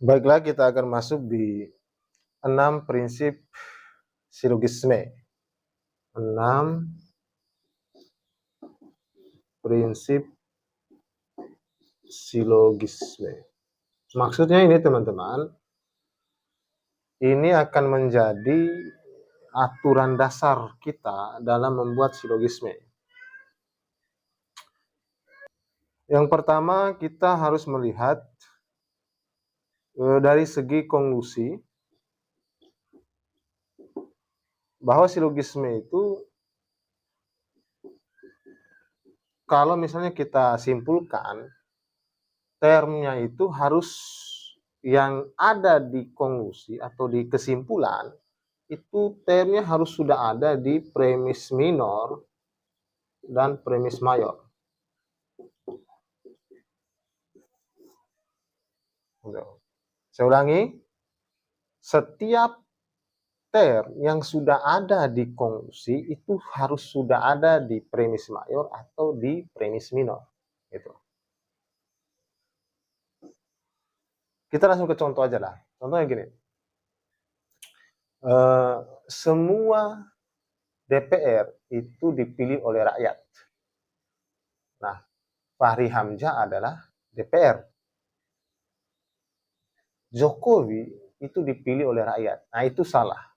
Baiklah, kita akan masuk di 6 prinsip silogisme. 6 prinsip silogisme. Maksudnya ini teman-teman, ini akan menjadi aturan dasar kita dalam membuat silogisme. Yang pertama, kita harus melihat dari segi konklusi bahwa silogisme itu kalau misalnya kita simpulkan, termnya itu harus yang ada di konklusi atau di kesimpulan itu termnya harus sudah ada di premis minor dan premis mayor. Saya ulangi, setiap term yang sudah ada di konklusi itu harus sudah ada di premis mayor atau di premis minor. Gitu. Kita langsung ke contoh aja lah. Contohnya gini, semua DPR itu dipilih oleh rakyat. Nah, Fahri Hamzah adalah DPR. Jokowi itu dipilih oleh rakyat. Nah, itu salah.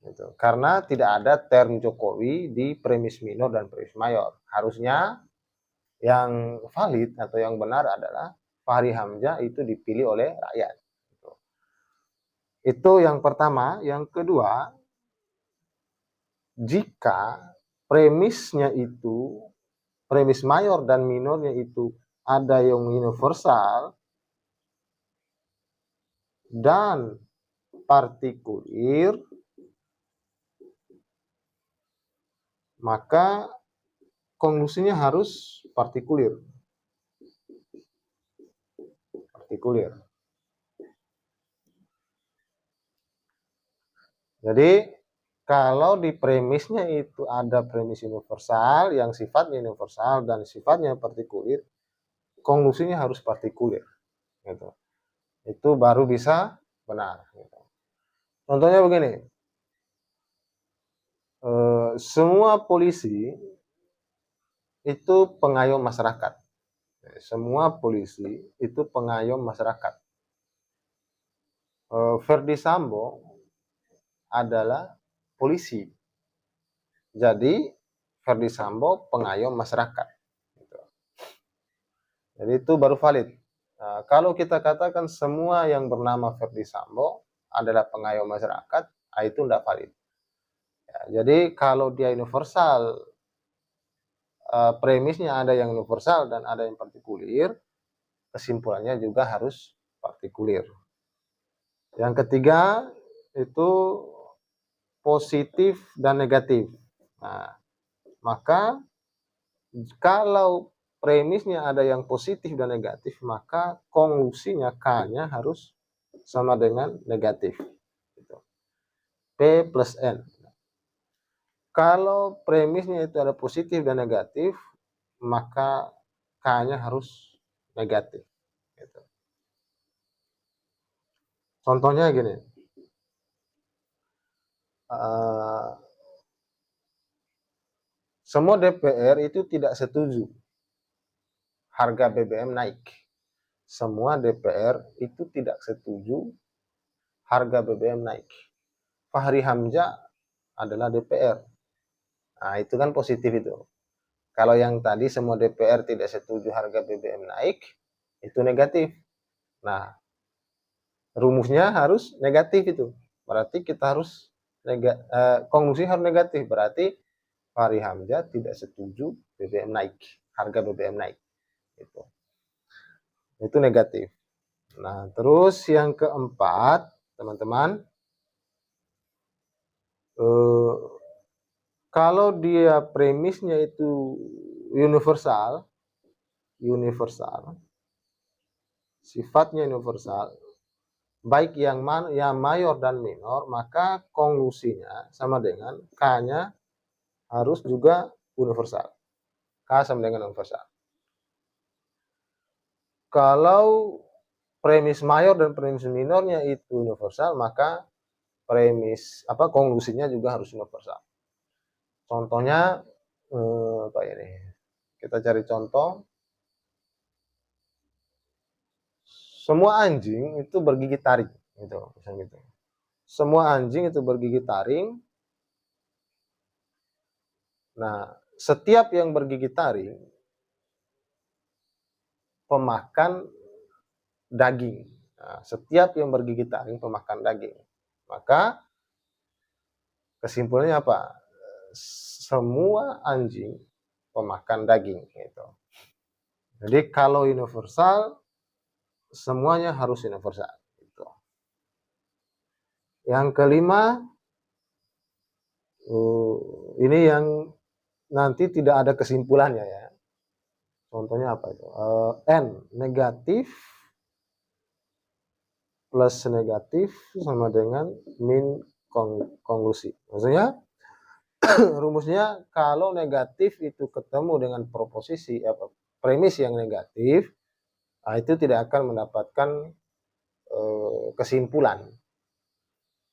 Gitu. Karena tidak ada term Jokowi di premis minor dan premis mayor. Harusnya yang valid atau yang benar adalah Fahri Hamzah itu dipilih oleh rakyat. Gitu. Itu yang pertama. Yang kedua, jika premisnya itu, premis mayor dan minornya itu ada yang universal dan partikulir, maka konklusinya harus partikulir. Jadi kalau di premisnya itu ada premis universal yang sifatnya universal dan sifatnya partikulir, konklusinya harus partikulir. Gitu. Itu baru bisa benar. Gitu. Contohnya begini, semua polisi itu pengayom masyarakat. Semua polisi itu pengayom masyarakat. Verdi Sambo adalah polisi. Jadi Verdi Sambo pengayom masyarakat. Gitu. Jadi itu baru valid. Nah, kalau kita katakan semua yang bernama Verdi Sambo adalah pengayom masyarakat, itu tidak valid. Ya, jadi kalau dia universal, premisnya ada yang universal dan ada yang partikulir, kesimpulannya juga harus partikulir. Yang ketiga itu positif dan negatif. Nah, maka kalau premisnya ada yang positif dan negatif, maka konklusinya K-nya harus sama dengan negatif. P plus N. Kalau premisnya itu ada positif dan negatif, maka K-nya harus negatif. Gitu. Contohnya gini, semua DPR itu tidak setuju harga BBM naik. Semua DPR itu tidak setuju harga BBM naik. Fahri Hamzah adalah DPR. Nah, itu kan positif itu. Kalau yang tadi semua DPR tidak setuju harga BBM naik, itu negatif. Nah, rumusnya harus negatif itu. Berarti kita harus konklusi harus negatif. Berarti Fahri Hamzah tidak setuju BBM naik, harga BBM naik. Itu negatif. Nah, terus yang keempat, teman-teman, kalau dia premisnya itu universal, sifatnya universal, baik yang mayor dan minor, maka konklusinya sama dengan K-nya harus juga universal. K sama dengan universal. Kalau premis mayor dan premis minornya itu universal, maka konklusinya juga harus universal. Contohnya apa ini? Kita cari contoh. Semua anjing itu bergigi taring, gitu, misalnya gitu. Semua anjing itu bergigi taring. Nah, setiap yang bergigi taring pemakan daging. Nah, setiap yang bergigi taring pemakan daging. Maka kesimpulannya apa? Semua anjing pemakan daging, gitu. Jadi kalau universal, semuanya harus universal. Gitu. Yang kelima, ini yang nanti tidak ada kesimpulannya ya. Contohnya apa itu? N negatif plus negatif sama dengan min konklusi. Maksudnya rumusnya kalau negatif itu ketemu dengan proposisi premis yang negatif, nah itu tidak akan mendapatkan kesimpulan.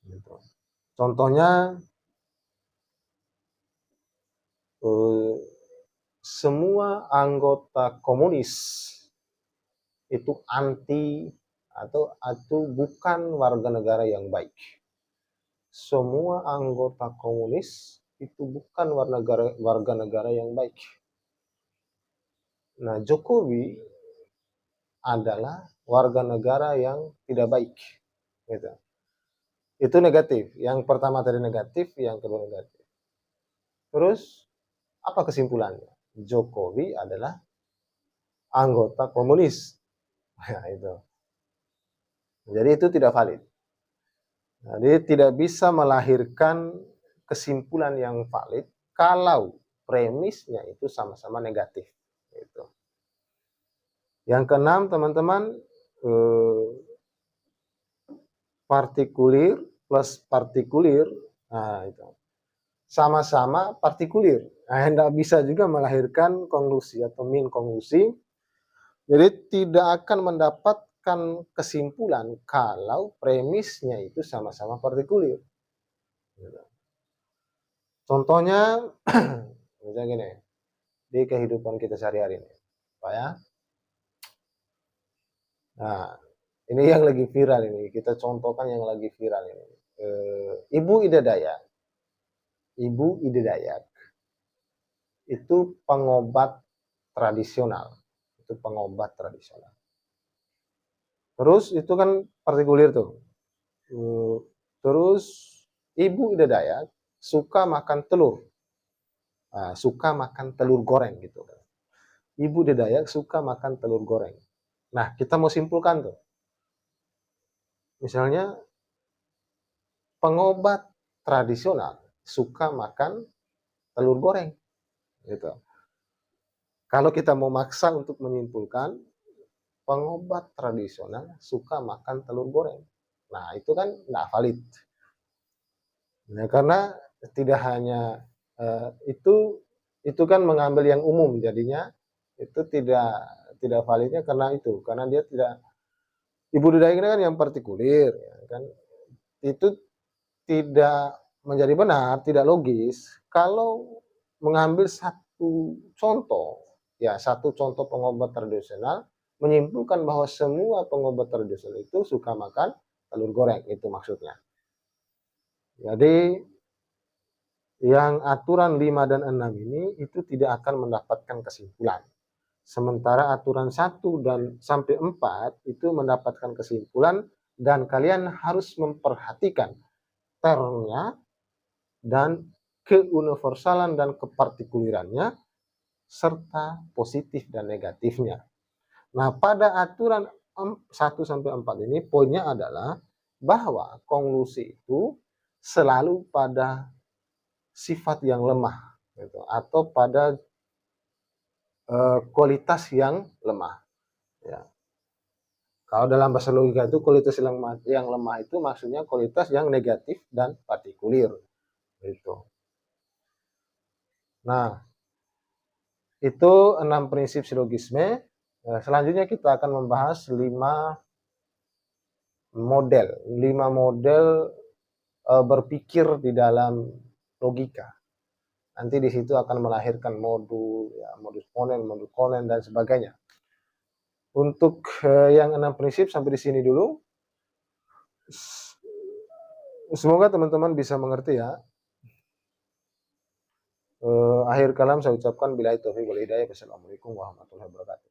Gitu. Contohnya semua anggota komunis itu anti atau bukan warga negara yang baik. Semua anggota komunis itu bukan warga negara yang baik. Nah, Jokowi adalah warga negara yang tidak baik. Gitu. Itu negatif. Yang pertama tadi negatif, yang kedua negatif. Terus apa kesimpulannya? Jokowi adalah anggota komunis. Nah, itu. Jadi itu tidak valid. Jadi tidak bisa melahirkan kesimpulan yang valid kalau premisnya itu sama-sama negatif. Gitu. Yang keenam, teman-teman, partikulir plus partikulir, nah itu sama-sama partikulir. Nah, tidak bisa juga melahirkan konklusi atau min konklusi. Jadi tidak akan mendapatkan kesimpulan kalau premisnya itu sama-sama partikulir. Contohnya, misalnya gini, di kehidupan kita sehari-hari ini, Pak ya. Nah, ini yang lagi viral ini, kita contohkan yang lagi viral ini. Ibu Ida Dayak itu pengobat tradisional. Itu pengobat tradisional. Terus itu kan partikulir tuh. Terus Ibu Ida Dayak suka makan telur. Nah, suka makan telur goreng gitu. Ibu Ida Dayak suka makan telur goreng. Nah, kita mau simpulkan tuh. Misalnya pengobat tradisional suka makan telur goreng gitu. Kalau kita mau maksa untuk menyimpulkan pengobat tradisional suka makan telur goreng, nah itu kan nggak valid. Nah, karena tidak hanya itu kan mengambil yang umum, jadinya itu tidak validnya karena dia tidak. Ibu Ida ini kan yang partikulir, ya kan, itu tidak menjadi benar, tidak logis kalau mengambil satu contoh pengobat tradisional menyimpulkan bahwa semua pengobat tradisional itu suka makan telur goreng, itu maksudnya. Jadi yang aturan 5 dan 6 ini itu tidak akan mendapatkan kesimpulan. Sementara aturan 1 dan sampai 4 itu mendapatkan kesimpulan dan kalian harus memperhatikan termnya dan keuniversalan dan kepartikulirannya serta positif dan negatifnya. Nah, pada aturan 1 sampai 4 ini poinnya adalah bahwa konklusi itu selalu pada sifat yang lemah gitu, atau pada kualitas yang lemah ya. Kalau dalam bahasa logika itu kualitas yang lemah itu maksudnya kualitas yang negatif dan partikulir gitu. Nah, itu 6 prinsip silogisme. Selanjutnya kita akan membahas 5 model, 5 model berpikir di dalam logika. Nanti di situ akan melahirkan modul, ya, modus ponen, modul konen, dan sebagainya. Untuk yang 6 prinsip sampai di sini dulu. Semoga teman-teman bisa mengerti ya. Akhir kalam saya ucapkan billahi taufiq wal hidayah. Wassalamualaikum warahmatullahi wabarakatuh.